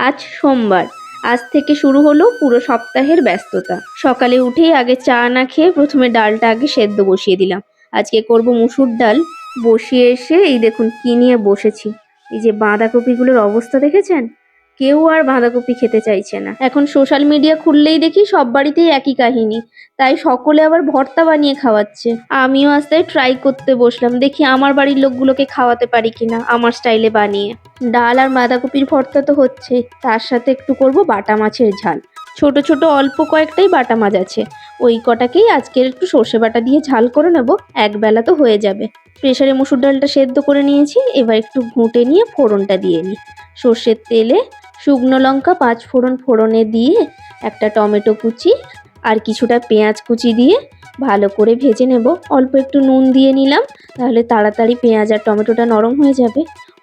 আজ সোমবার। আজ থেকে শুরু হলো পুরো সপ্তাহের ব্যস্ততা। সকালে উঠেই আগে চা না খেয়ে প্রথমে ডালটা আগে সেদ্ধ বসিয়ে দিলাম। আজকে করব মুসুর ডাল। বসিয়ে এসে এই দেখুন কি নিয়ে বসেছি। এই যে বাঁধাকপিগুলোর অবস্থা দেখেছেন? কেউ আর বাঁধাকপি খেতে চাইছে না। এখন সোশ্যাল মিডিয়া খুললেই দেখি সব বাড়িতেই একই কাহিনী। তাই সকলে আবার ভর্তা বানিয়ে খাওয়াচ্ছে। আমিও আজ তাই ট্রাই করতে বসলাম, দেখি আমার বাড়ির লোকগুলোকে খাওয়াতে পারি কিনা আমার স্টাইলে বানিয়ে। ডাল আর বাঁধাকপির ভর্তা তো হচ্ছেই, তার সাথে একটু করব বাটা মাছের ঝাল। ছোট ছোট অল্প কয়েকটাই বাটা মাছ আছে, ওই কটাকেই আজকের একটু সর্ষে বাটা দিয়ে ঝাল করে নেব, একবেলা তো হয়ে যাবে। প্রেসারে মুসুর ডালটা সেদ্ধ করে নিয়েছি, এবার একটু ঘুঁটে নিয়ে ফোড়নটা দিয়ে নিই। সর্ষের তেলে শুকনো লঙ্কা 5 ফোড়ন ফোড়নে দিয়ে একটা টমেটো কুচি আর কিছুটা পেঁয়াজ কুচি দিয়ে ভালো করে ভেজে নেব। অল্প একটু নুন দিয়ে নিলাম, তাহলে তাড়াতাড়ি পেঁয়াজ আর টমেটোটা নরম হয়ে যাবে।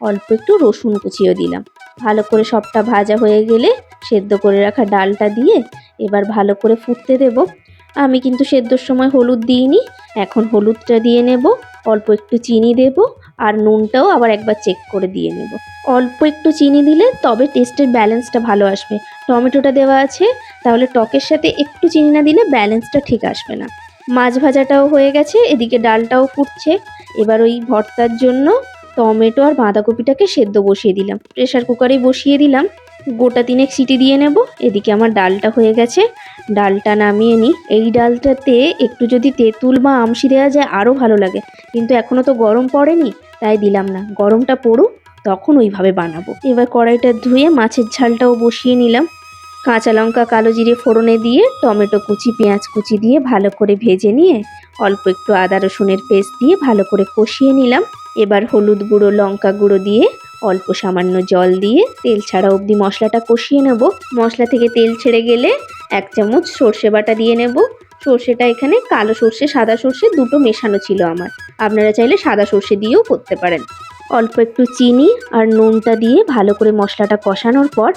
অল্প একটু রসুন কুচিও দিলাম। ভালো করে সবটা ভাজা হয়ে গেলে সেদ্ধ করে রাখা ডালটা দিয়ে এবার ভালো করে ফুটতে দেব। আমি কিন্তু সেদ্ধর সময় হলুদ দিইনি, এখন হলুদটা দিয়ে নেব। অল্প একটু চিনি দেব আর নুনটাও আবার একবার চেক করে দিয়ে নেব। অল্প একটু চিনি দিলে তবে টেস্টের ব্যালেন্সটা ভালো আসবে। টমেটোটা দেওয়া আছে, তাহলে টকের সাথে একটু চিনি না দিলে ব্যালেন্সটা ঠিক আসবে না। মাছ ভাজাটাও হয়ে গেছে, এদিকে ডালটাও ফুটছে। এবার ওই ভর্তার জন্য টমেটো আর বাঁধাকপিটাকে সেদ্ধ বসিয়ে দিলাম। প্রেসার কুকারে বসিয়ে দিলাম, গোটা 3 সিটি দিয়ে নেব। এদিকে আমার ডালটা হয়ে গেছে, ডালটা নামিয়ে নিই। এই ডালটাতে একটু যদি তেঁতুল বা আমশি দেওয়া যায় আরও ভালো লাগে, কিন্তু এখনও তো গরম পড়েনি তাই দিলাম না। গরমটা পড়ুক তখন ওইভাবে বানাবো। এবার কড়াইটা ধুয়ে মাছের ঝালটাও বসিয়ে নিলাম। কাঁচা লঙ্কা কালো জিরে ফোড়নে দিয়ে টমেটো কুচি পেঁয়াজ কুচি দিয়ে ভালো করে ভেজে নিয়ে অল্প একটু আদা রসুনের পেস্ট দিয়ে ভালো করে কষিয়ে নিলাম। এবার হলুদ গুঁড়ো লঙ্কা গুঁড়ো দিয়ে অল্প সামান্য জল দিয়ে তেল ছাড়া অবধি মশলাটা কষিয়ে নেব। মশলা থেকে তেল ছেড়ে গেলে 1 চামচ সর্ষে বাটা দিয়ে নেব। সর্ষেটা এখানে কালো সর্ষে সাদা সর্ষে দুটো মেশানো ছিল আমার, আপনারা চাইলে সাদা সর্ষে দিয়েও করতে পারেন। অল্প একটু চিনি আর নুনটা দিয়ে ভালো করে মশলাটা কষানোর পর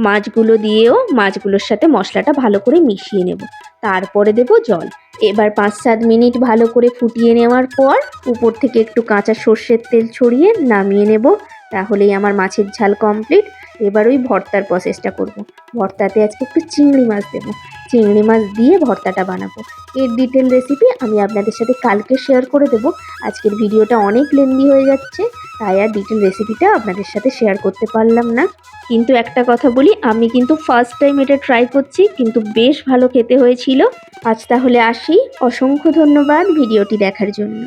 মাছগুলো দিয়েও মাছগুলোর সাথে মশলাটা ভালো করে মিশিয়ে নেব। তারপরে দেব জল। এবার 5-7 মিনিট ভালো করে ফুটিয়ে নেওয়ার পর উপর থেকে একটু কাঁচা সর্ষের তেল ছড়িয়ে নামিয়ে নেব। তাহলেই আমার মাছের ঝাল কমপ্লিট। এবার ওই ভর্তার প্রসেসটা করব। ভর্তাতে আজকে একটু চিংড়ি মাছ দেব। চিংড়ি মাছ দিয়ে ভর্তাটা বানাবো। এর ডিটেল রেসিপি আমি আপনাদের সাথে কালকে শেয়ার করে দেব। আজকের ভিডিওটা অনেক লেন্দি হয়ে যাচ্ছে, তাই আর ডিটেল রেসিপিটা আপনাদের সাথে শেয়ার করতে পারলাম না। কিন্তু একটা কথা বলি, আমি কিন্তু ফার্স্ট টাইম এটা ট্রাই করছি, কিন্তু বেশ ভালো খেতে হয়েছিল। আজ তাহলে আসি। অসংখ্য ধন্যবাদ ভিডিওটি দেখার জন্য।